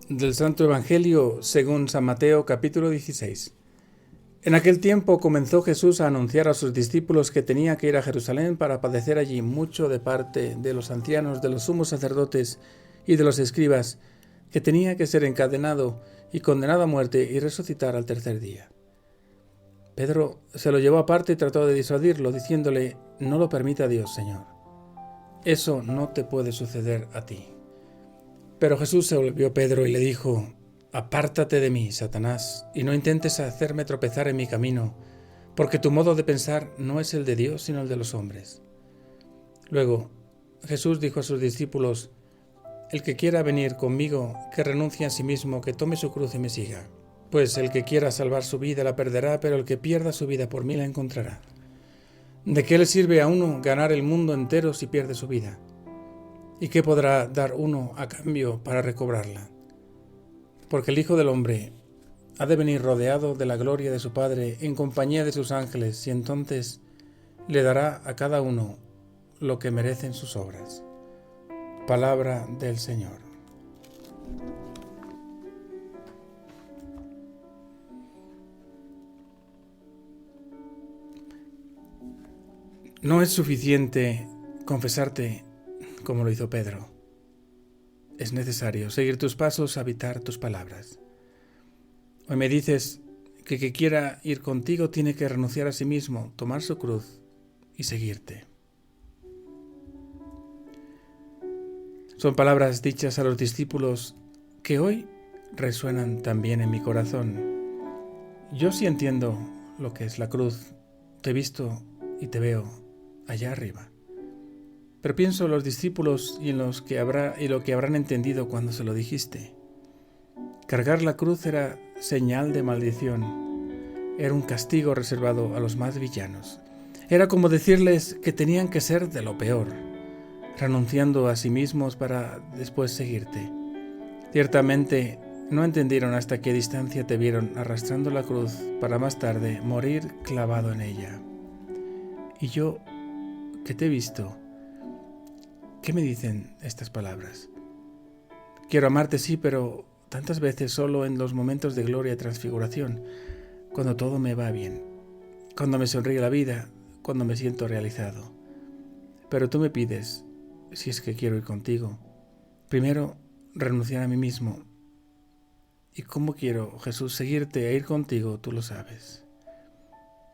Del Santo Evangelio según San Mateo, capítulo 16. En aquel tiempo comenzó Jesús a anunciar a sus discípulos que tenía que ir a Jerusalén para padecer allí mucho de parte de los ancianos, de los sumos sacerdotes y de los escribas, que tenía que ser encadenado y condenado a muerte y resucitar al tercer día. Pedro se lo llevó aparte y trató de disuadirlo, diciéndole: «No lo permita Dios, Señor. Eso no te puede suceder a ti». Pero Jesús se volvió a Pedro y le dijo: «Apártate de mí, Satanás, y no intentes hacerme tropezar en mi camino, porque tu modo de pensar no es el de Dios, sino el de los hombres». Luego Jesús dijo a sus discípulos: «El que quiera venir conmigo, que renuncie a sí mismo, que tome su cruz y me siga. Pues el que quiera salvar su vida la perderá, pero el que pierda su vida por mí la encontrará. ¿De qué le sirve a uno ganar el mundo entero si pierde su vida? ¿Y qué podrá dar uno a cambio para recobrarla? Porque el Hijo del Hombre ha de venir rodeado de la gloria de su Padre en compañía de sus ángeles, y entonces le dará a cada uno lo que merecen sus obras». Palabra del Señor. No es suficiente confesarte como lo hizo Pedro. Es necesario seguir tus pasos, habitar tus palabras. Hoy me dices que quien quiera ir contigo tiene que renunciar a sí mismo, tomar su cruz y seguirte. Son palabras dichas a los discípulos que hoy resuenan también en mi corazón. Yo sí entiendo lo que es la cruz. Te he visto y te veo allá arriba. Pero pienso en los discípulos y en lo que habrán entendido cuando se lo dijiste. Cargar la cruz era señal de maldición. Era un castigo reservado a los más villanos. Era como decirles que tenían que ser de lo peor, renunciando a sí mismos para después seguirte. Ciertamente no entendieron hasta qué distancia te vieron arrastrando la cruz para más tarde morir clavado en ella. Y yo, que te he visto, ¿qué me dicen estas palabras? Quiero amarte, sí, pero tantas veces solo en los momentos de gloria y transfiguración, cuando todo me va bien, cuando me sonríe la vida, cuando me siento realizado. Pero tú me pides, si es que quiero ir contigo, primero renunciar a mí mismo. ¿Y cómo quiero, Jesús, seguirte e ir contigo? Tú lo sabes.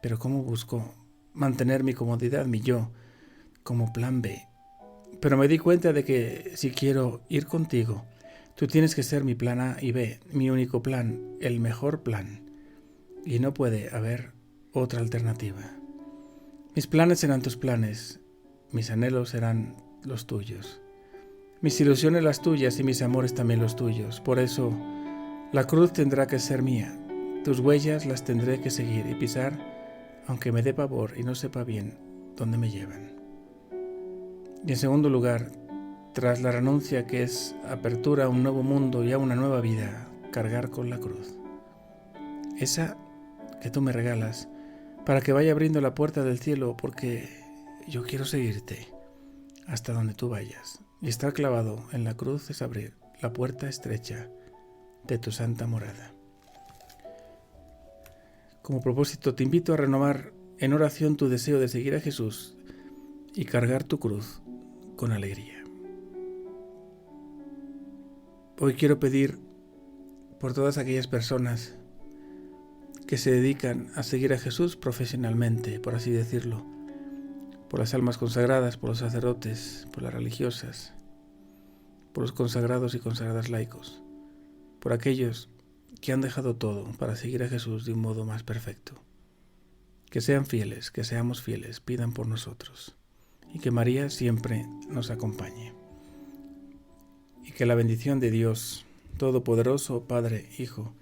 Pero ¿cómo busco mantener mi comodidad, mi yo, como plan B? Pero me di cuenta de que si quiero ir contigo, tú tienes que ser mi plan A y B, mi único plan, el mejor plan. Y no puede haber otra alternativa. Mis planes serán tus planes, mis anhelos serán los tuyos, mis ilusiones las tuyas y mis amores también los tuyos. Por eso, la cruz tendrá que ser mía, tus huellas las tendré que seguir y pisar, aunque me dé pavor y no sepa bien dónde me llevan. Y en segundo lugar, tras la renuncia, que es apertura a un nuevo mundo y a una nueva vida, cargar con la cruz. Esa que tú me regalas para que vaya abriendo la puerta del cielo, porque yo quiero seguirte hasta donde tú vayas. Y estar clavado en la cruz es abrir la puerta estrecha de tu santa morada. Como propósito, te invito a renovar en oración tu deseo de seguir a Jesús y cargar tu cruz con alegría. Hoy quiero pedir por todas aquellas personas que se dedican a seguir a Jesús profesionalmente, por así decirlo, por las almas consagradas, por los sacerdotes, por las religiosas, por los consagrados y consagradas laicos, por aquellos que han dejado todo para seguir a Jesús de un modo más perfecto. Que sean fieles, que seamos fieles, pidan por nosotros. Y que María siempre nos acompañe. Y que la bendición de Dios Todopoderoso, Padre, Hijo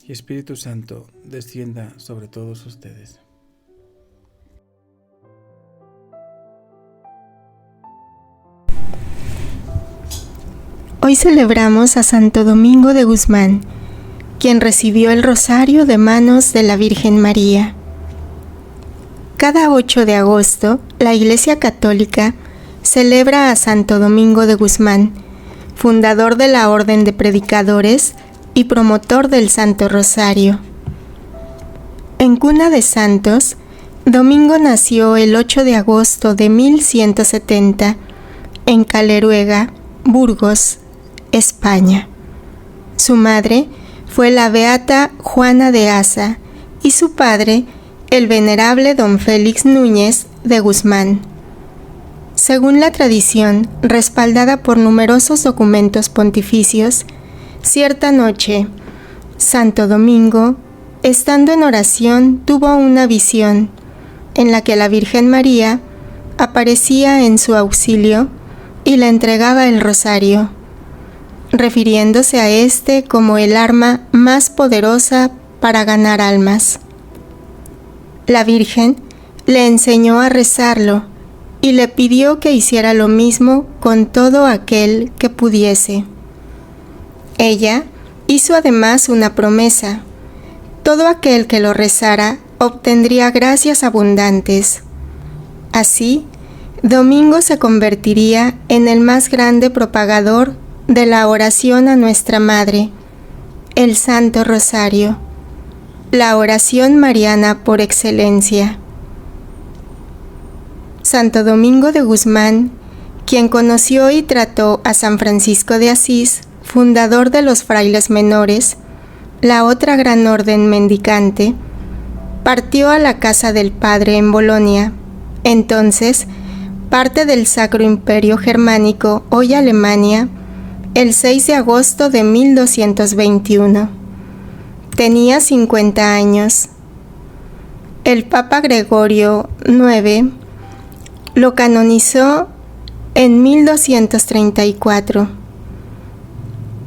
y Espíritu Santo descienda sobre todos ustedes. Hoy celebramos a Santo Domingo de Guzmán, quien recibió el rosario de manos de la Virgen María. Cada 8 de agosto, la Iglesia Católica celebra a Santo Domingo de Guzmán, fundador de la Orden de Predicadores y promotor del Santo Rosario. En cuna de santos, Domingo nació el 8 de agosto de 1170 en Caleruega, Burgos, España. Su madre fue la beata Juana de Asa y su padre, el venerable don Félix Núñez de Guzmán. Según la tradición, respaldada por numerosos documentos pontificios, cierta noche, Santo Domingo, estando en oración, tuvo una visión en la que la Virgen María aparecía en su auxilio y le entregaba el rosario, refiriéndose a este como el arma más poderosa para ganar almas. La Virgen le enseñó a rezarlo y le pidió que hiciera lo mismo con todo aquel que pudiese. Ella hizo además una promesa: todo aquel que lo rezara obtendría gracias abundantes. Así, Domingo se convertiría en el más grande propagador de la oración a Nuestra Madre, el Santo Rosario, la oración mariana por excelencia. Santo Domingo de Guzmán, quien conoció y trató a San Francisco de Asís, fundador de los frailes menores, la otra gran orden mendicante, partió a la casa del Padre en Bolonia, entonces parte del Sacro Imperio Germánico, hoy Alemania, el 6 de agosto de 1221. Tenía 50 años. El Papa Gregorio IX lo canonizó en 1234.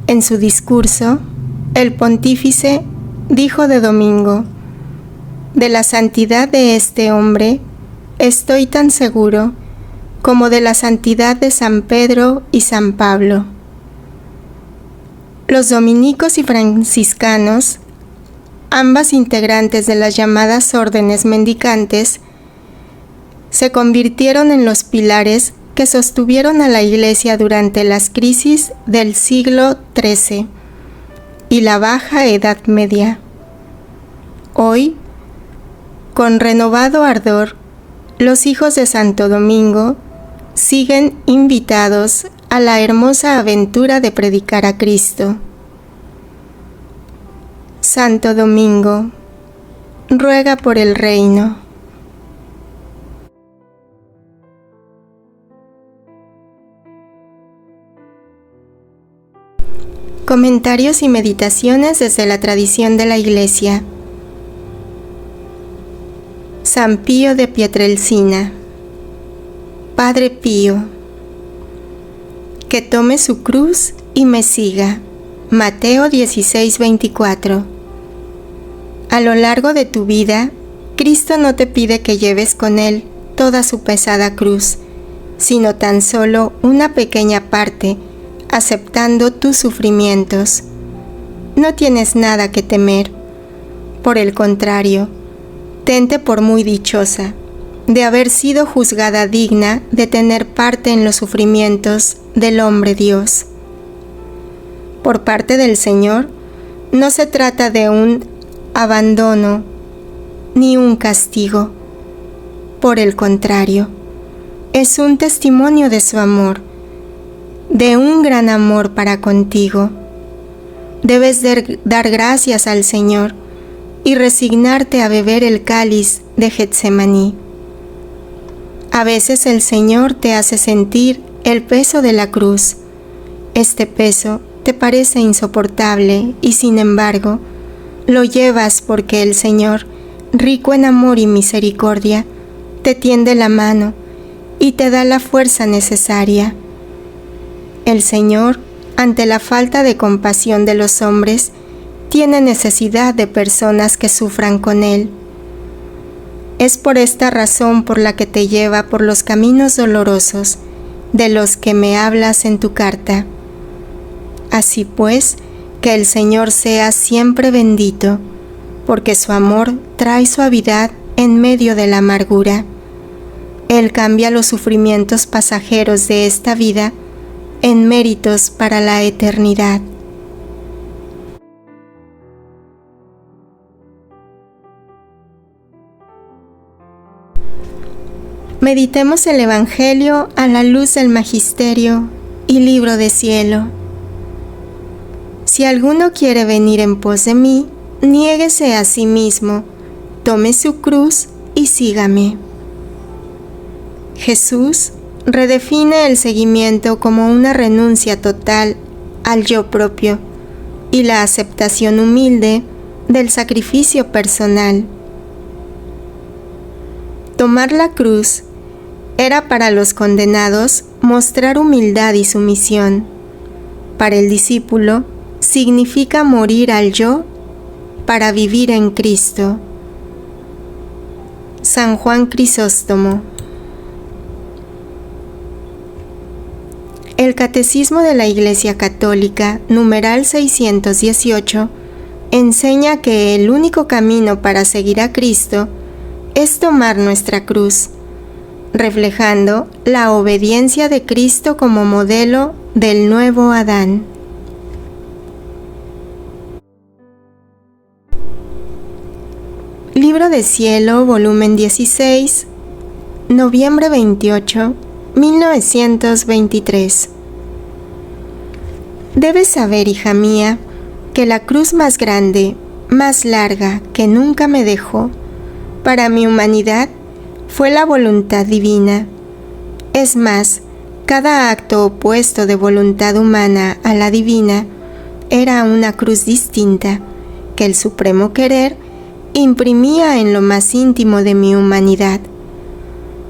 En su discurso, el pontífice dijo de Domingo: de la santidad de este hombre estoy tan seguro como de la santidad de San Pedro y San Pablo. Los dominicos y franciscanos, ambas integrantes de las llamadas órdenes mendicantes, se convirtieron en los pilares que sostuvieron a la Iglesia durante las crisis del siglo XIII y la Baja Edad Media. Hoy, con renovado ardor, los hijos de Santo Domingo siguen invitados a la hermosa aventura de predicar a Cristo. Santo Domingo, ruega por el reino. Comentarios y meditaciones desde la tradición de la Iglesia. San Pío de Pietrelcina. Padre Pío, que tome su cruz y me siga. Mateo 16:24. A lo largo de tu vida, Cristo no te pide que lleves con Él toda su pesada cruz, sino tan solo una pequeña parte, aceptando tus sufrimientos. No tienes nada que temer. Por el contrario, tente por muy dichosa de haber sido juzgada digna de tener parte en los sufrimientos del hombre Dios. Por parte del Señor, no se trata de un abandono ni un castigo. Por el contrario, es un testimonio de su amor, de un gran amor para contigo. Debes dar gracias al Señor y resignarte a beber el cáliz de Getsemaní. A veces el Señor te hace sentir el peso de la cruz. Este peso te parece insoportable y sin embargo lo llevas porque el Señor, rico en amor y misericordia, te tiende la mano y te da la fuerza necesaria. El Señor, ante la falta de compasión de los hombres, tiene necesidad de personas que sufran con Él. Es por esta razón por la que te lleva por los caminos dolorosos de los que me hablas en tu carta. Así pues, que el Señor sea siempre bendito, porque su amor trae suavidad en medio de la amargura. Él cambia los sufrimientos pasajeros de esta vida en méritos para la eternidad. Meditemos el Evangelio a la luz del Magisterio y Libro de Cielo. Si alguno quiere venir en pos de mí, niéguese a sí mismo, tome su cruz y sígame. Jesús redefine el seguimiento como una renuncia total al yo propio y la aceptación humilde del sacrificio personal. Tomar la cruz era para los condenados mostrar humildad y sumisión. Para el discípulo significa morir al yo para vivir en Cristo. San Juan Crisóstomo. El Catecismo de la Iglesia Católica, numeral 618, enseña que el único camino para seguir a Cristo es tomar nuestra cruz, reflejando la obediencia de Cristo como modelo del nuevo Adán. Libro de Cielo, volumen 16, noviembre 28, 1923. Debes saber, hija mía, que la cruz más grande, más larga, que nunca me dejó, para mi humanidad, fue la voluntad divina. Es más, cada acto opuesto de voluntad humana a la divina era una cruz distinta que el supremo querer imprimía en lo más íntimo de mi humanidad.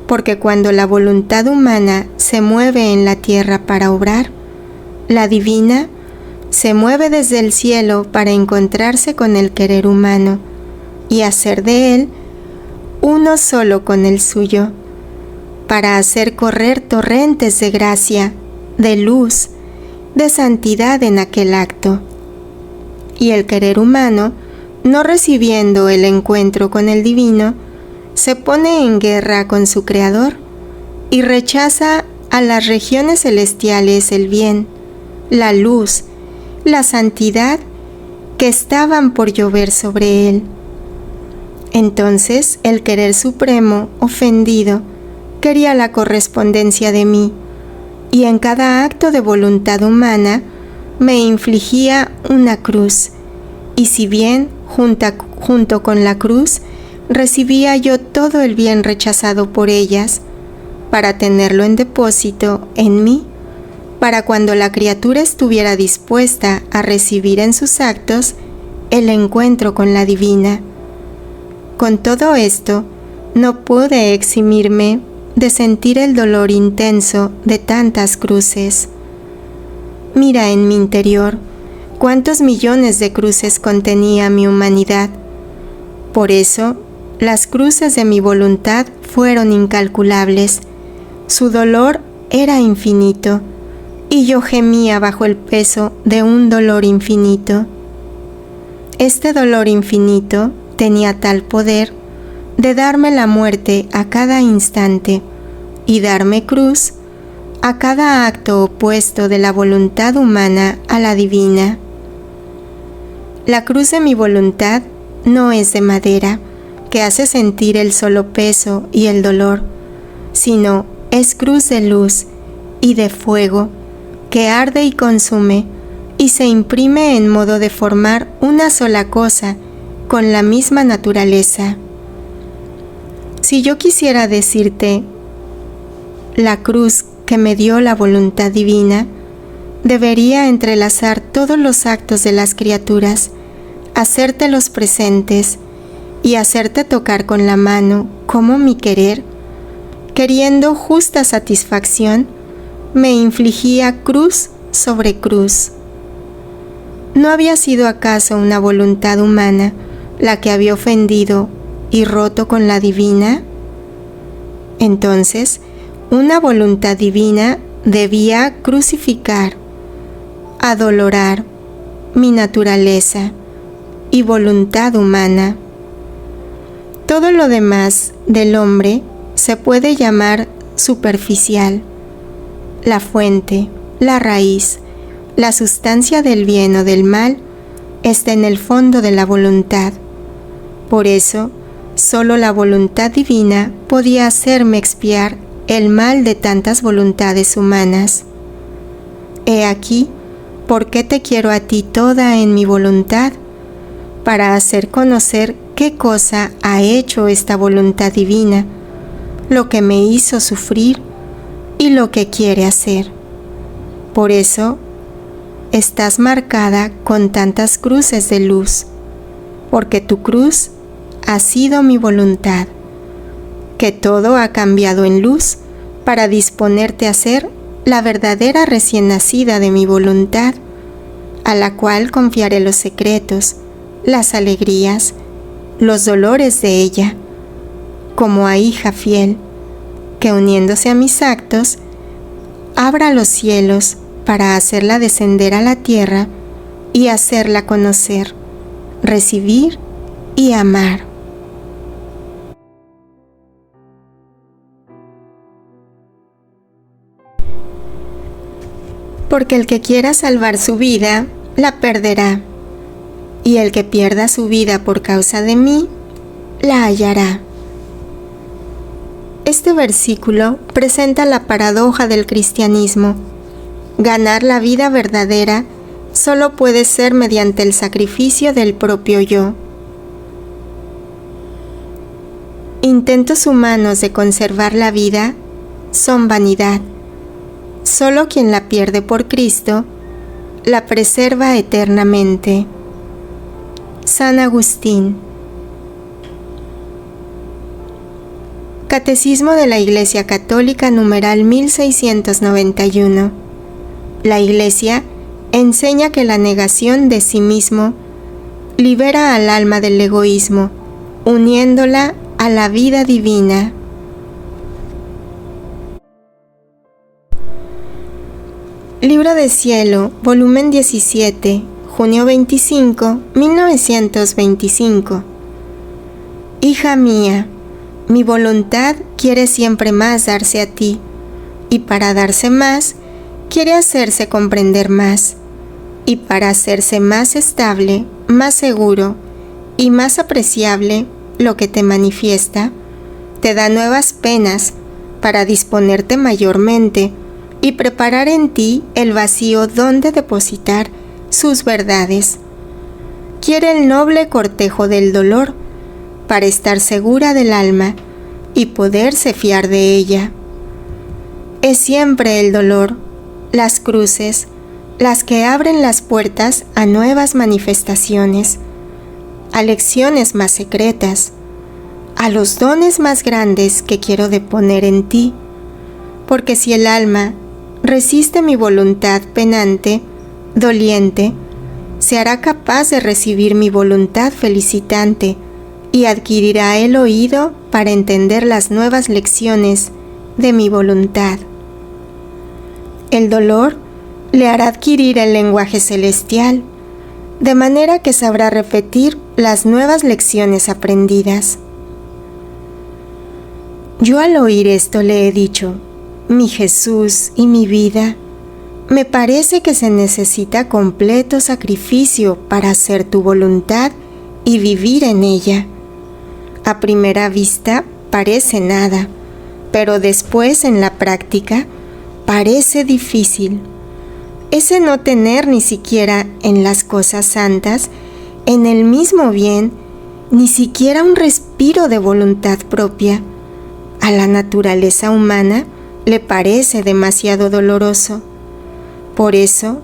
Porque cuando la voluntad humana se mueve en la tierra para obrar, la divina se mueve desde el cielo para encontrarse con el querer humano y hacer de él uno solo con el suyo, para hacer correr torrentes de gracia, de luz, de santidad en aquel acto. Y el querer humano, no recibiendo el encuentro con el divino, se pone en guerra con su Creador y rechaza a las regiones celestiales el bien, la luz, la santidad que estaban por llover sobre él. Entonces el querer supremo, ofendido, quería la correspondencia de mí, y en cada acto de voluntad humana me infligía una cruz, y si bien junto con la cruz recibía yo todo el bien rechazado por ellas, para tenerlo en depósito en mí, para cuando la criatura estuviera dispuesta a recibir en sus actos el encuentro con la divina. Con todo esto, no pude eximirme de sentir el dolor intenso de tantas cruces. Mira en mi interior cuántos millones de cruces contenía mi humanidad. Por eso, las cruces de mi voluntad fueron incalculables. Su dolor era infinito, y yo gemía bajo el peso de un dolor infinito. Este dolor infinito tenía tal poder de darme la muerte a cada instante y darme cruz a cada acto opuesto de la voluntad humana a la divina. La cruz de mi voluntad no es de madera, que hace sentir el solo peso y el dolor, sino es cruz de luz y de fuego, que arde y consume, y se imprime en modo de formar una sola cosa, con la misma naturaleza. Si yo quisiera decirte la cruz que me dio la voluntad divina, debería entrelazar todos los actos de las criaturas, hacértelos presentes y hacerte tocar con la mano como mi querer, queriendo justa satisfacción, me infligía cruz sobre cruz. ¿No había sido acaso una voluntad humana la que había ofendido y roto con la divina? Entonces, una voluntad divina debía crucificar, adolorar mi naturaleza y voluntad humana. Todo lo demás del hombre se puede llamar superficial. La fuente, la raíz, la sustancia del bien o del mal, está en el fondo de la voluntad. Por eso, solo la voluntad divina podía hacerme expiar el mal de tantas voluntades humanas. He aquí, ¿por qué te quiero a ti toda en mi voluntad? Para hacer conocer qué cosa ha hecho esta voluntad divina, lo que me hizo sufrir y lo que quiere hacer. Por eso, estás marcada con tantas cruces de luz, porque tu cruz ha sido mi voluntad, que todo ha cambiado en luz para disponerte a ser la verdadera recién nacida de mi voluntad, a la cual confiaré los secretos, las alegrías, los dolores de ella, como a hija fiel, que uniéndose a mis actos, abra los cielos para hacerla descender a la tierra y hacerla conocer, recibir y amar. Porque el que quiera salvar su vida, la perderá, y el que pierda su vida por causa de mí, la hallará. Este versículo presenta la paradoja del cristianismo. Ganar la vida verdadera solo puede ser mediante el sacrificio del propio yo. Intentos humanos de conservar la vida son vanidad. Solo quien la pierde por Cristo la preserva eternamente. San Agustín. Catecismo de la Iglesia Católica, numeral 1691. La Iglesia enseña que la negación de sí mismo libera al alma del egoísmo, uniéndola a la vida divina. Libro de Cielo, volumen 17, junio 25, 1925. Hija mía, mi voluntad quiere siempre más darse a ti, y para darse más, quiere hacerse comprender más, y para hacerse más estable, más seguro y más apreciable lo que te manifiesta, te da nuevas penas para disponerte mayormente y preparar en ti el vacío donde depositar sus verdades. Quiere el noble cortejo del dolor para estar segura del alma y poderse fiar de ella. Es siempre el dolor, las cruces, las que abren las puertas a nuevas manifestaciones, a lecciones más secretas, a los dones más grandes que quiero deponer en ti, porque si el alma resiste mi voluntad penante, doliente, se hará capaz de recibir mi voluntad felicitante y adquirirá el oído para entender las nuevas lecciones de mi voluntad. El dolor le hará adquirir el lenguaje celestial, de manera que sabrá repetir las nuevas lecciones aprendidas. Yo al oír esto le he dicho: mi Jesús y mi vida, me parece que se necesita completo sacrificio para hacer tu voluntad y vivir en ella. A primera vista parece nada, pero después en la práctica parece difícil. Ese no tener ni siquiera en las cosas santas, en el mismo bien, ni siquiera un respiro de voluntad propia, a la naturaleza humana le parece demasiado doloroso. Por eso,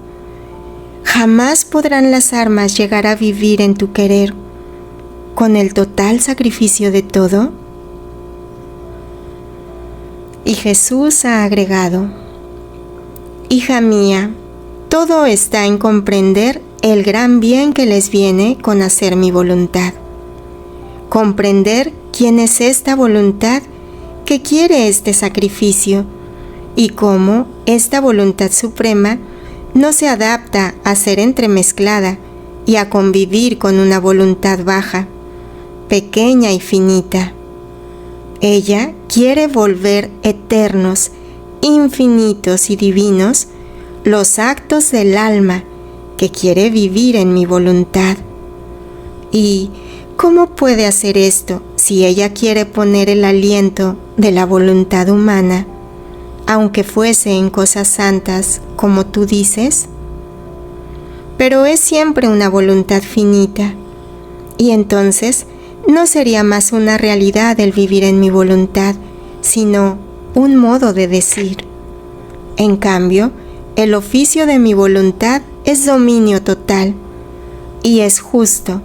jamás podrán las almas llegar a vivir en tu querer, con el total sacrificio de todo. Y Jesús ha agregado: hija mía, todo está en comprender el gran bien que les viene con hacer mi voluntad. Comprender quién es esta voluntad que quiere este sacrificio y cómo esta voluntad suprema no se adapta a ser entremezclada y a convivir con una voluntad baja, pequeña y finita. Ella quiere volver eternos, infinitos y divinos los actos del alma que quiere vivir en mi voluntad. ¿Y cómo puede hacer esto si ella quiere poner el aliento de la voluntad humana, aunque fuese en cosas santas, como tú dices? Pero es siempre una voluntad finita, y entonces no sería más una realidad el vivir en mi voluntad, sino un modo de decir. En cambio, el oficio de mi voluntad es dominio total, y es justo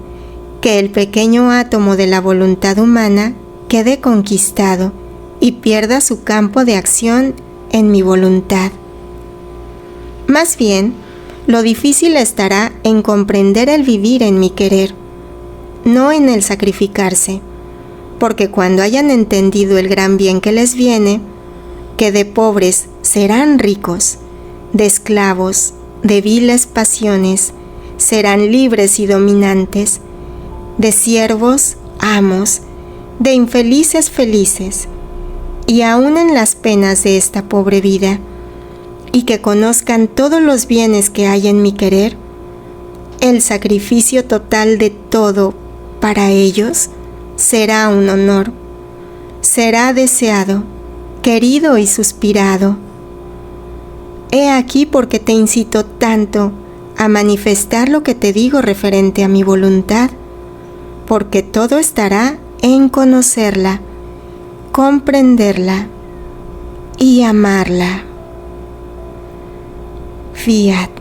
que el pequeño átomo de la voluntad humana quede conquistado y pierda su campo de acción en mi voluntad. Más bien, lo difícil estará en comprender el vivir en mi querer, no en el sacrificarse, porque cuando hayan entendido el gran bien que les viene, que de pobres serán ricos, de esclavos, de viles pasiones, serán libres y dominantes, de siervos, amos, de infelices felices, y aun en las penas de esta pobre vida, y que conozcan todos los bienes que hay en mi querer, el sacrificio total de todo para ellos será un honor, será deseado, querido y suspirado. He aquí por qué te incito tanto a manifestar lo que te digo referente a mi voluntad, porque todo estará en conocerla, comprenderla y amarla. Fiat.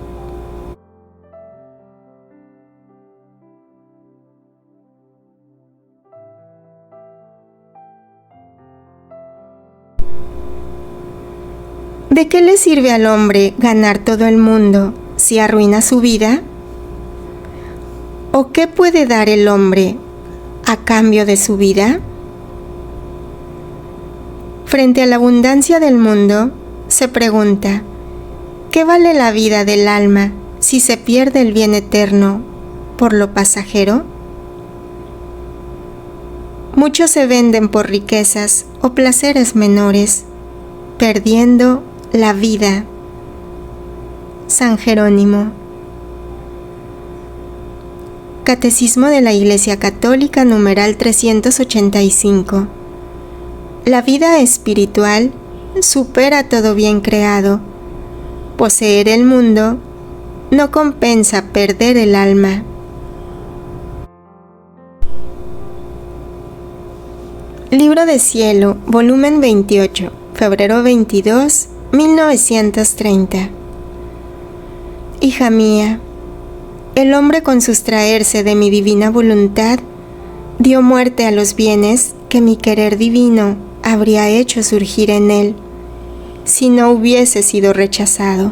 ¿De qué le sirve al hombre ganar todo el mundo si arruina su vida? ¿O qué puede dar el hombre a cambio de su vida? Frente a la abundancia del mundo, se pregunta, ¿qué vale la vida del alma si se pierde el bien eterno por lo pasajero? Muchos se venden por riquezas o placeres menores, perdiendo la vida. San Jerónimo. Catecismo de la Iglesia Católica, numeral 385. La vida espiritual supera todo bien creado. Poseer el mundo no compensa perder el alma. Libro de Cielo, volumen 28, febrero 22, 1930. Hija mía, el hombre con sustraerse de mi divina voluntad dio muerte a los bienes que mi querer divino habría hecho surgir en él, si no hubiese sido rechazado.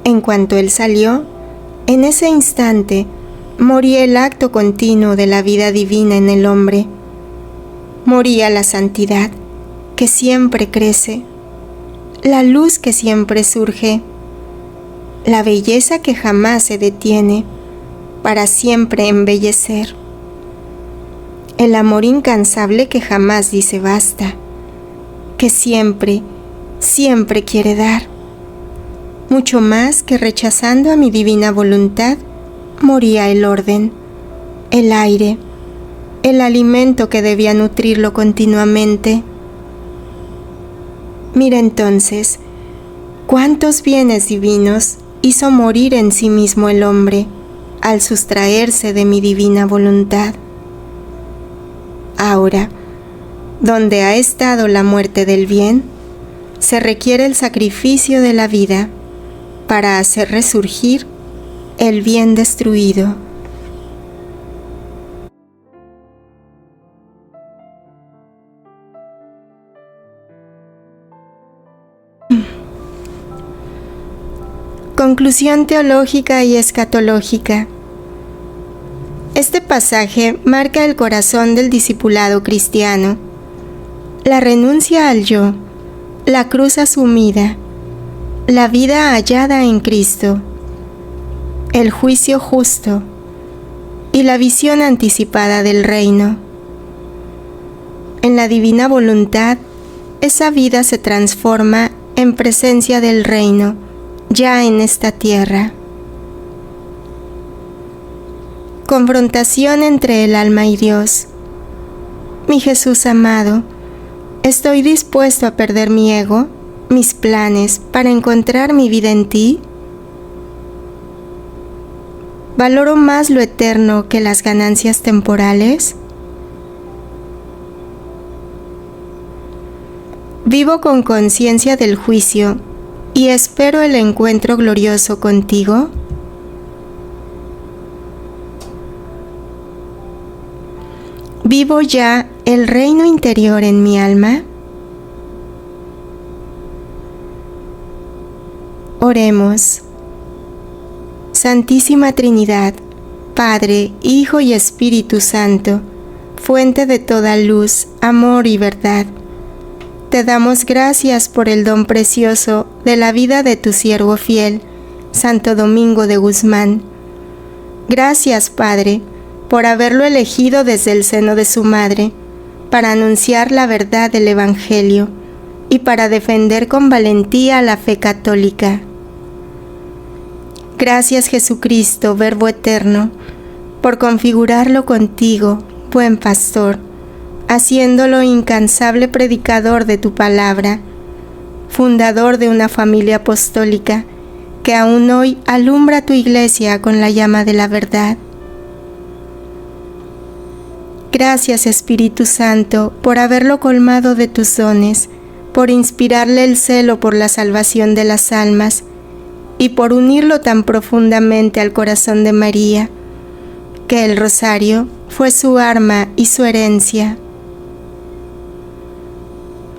En cuanto él salió, en ese instante moría el acto continuo de la vida divina en el hombre. Moría la santidad que siempre crece, la luz que siempre surge, la belleza que jamás se detiene, para siempre embellecer, el amor incansable que jamás dice basta, que siempre, siempre quiere dar, mucho más que rechazando a mi divina voluntad, moría el orden, el aire, el alimento que debía nutrirlo continuamente. Mira entonces, cuántos bienes divinos hizo morir en sí mismo el hombre al sustraerse de mi divina voluntad. Ahora, donde ha estado la muerte del bien, se requiere el sacrificio de la vida para hacer resurgir el bien destruido. Conclusión teológica y escatológica. Este pasaje marca el corazón del discipulado cristiano, la renuncia al yo, la cruz asumida, la vida hallada en Cristo, el juicio justo y la visión anticipada del reino. En la divina voluntad, esa vida se transforma en presencia del reino ya en esta tierra. Confrontación entre el alma y Dios. Mi Jesús amado, ¿estoy dispuesto a perder mi ego, mis planes, para encontrar mi vida en ti? ¿Valoro más lo eterno que las ganancias temporales? ¿Vivo con conciencia del juicio y espero el encuentro glorioso contigo? ¿Vivo ya el reino interior en mi alma? Oremos. Santísima Trinidad, Padre, Hijo y Espíritu Santo, fuente de toda luz, amor y verdad, te damos gracias por el don precioso de la vida de tu siervo fiel, Santo Domingo de Guzmán. Gracias, Padre, por haberlo elegido desde el seno de su madre, para anunciar la verdad del Evangelio y para defender con valentía la fe católica. Gracias, Jesucristo, Verbo eterno, por configurarlo contigo, buen pastor, haciéndolo incansable predicador de tu palabra, fundador de una familia apostólica que aún hoy alumbra tu iglesia con la llama de la verdad. Gracias, Espíritu Santo, por haberlo colmado de tus dones, por inspirarle el celo por la salvación de las almas y por unirlo tan profundamente al corazón de María, que el rosario fue su arma y su herencia.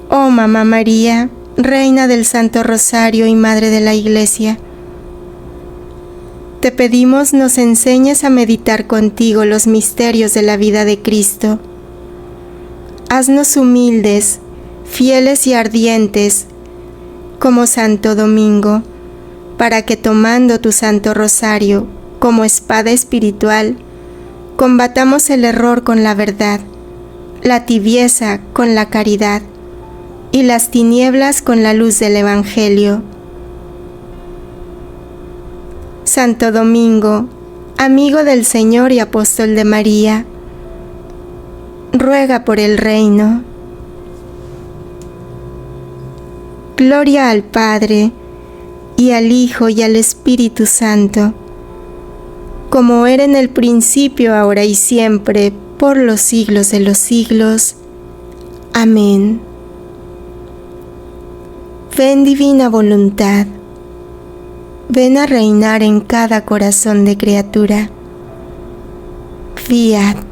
Oh Mamá María, Reina del Santo Rosario y Madre de la Iglesia, te pedimos nos enseñes a meditar contigo los misterios de la vida de Cristo. Haznos humildes, fieles y ardientes, como Santo Domingo, para que tomando tu Santo Rosario como espada espiritual, combatamos el error con la verdad, la tibieza con la caridad y las tinieblas con la luz del Evangelio. Santo Domingo, amigo del Señor y apóstol de María, ruega por el reino. Gloria al Padre, y al Hijo y al Espíritu Santo, como era en el principio, ahora y siempre, por los siglos de los siglos. Amén. Ven, divina voluntad, ven a reinar en cada corazón de criatura. Fiat.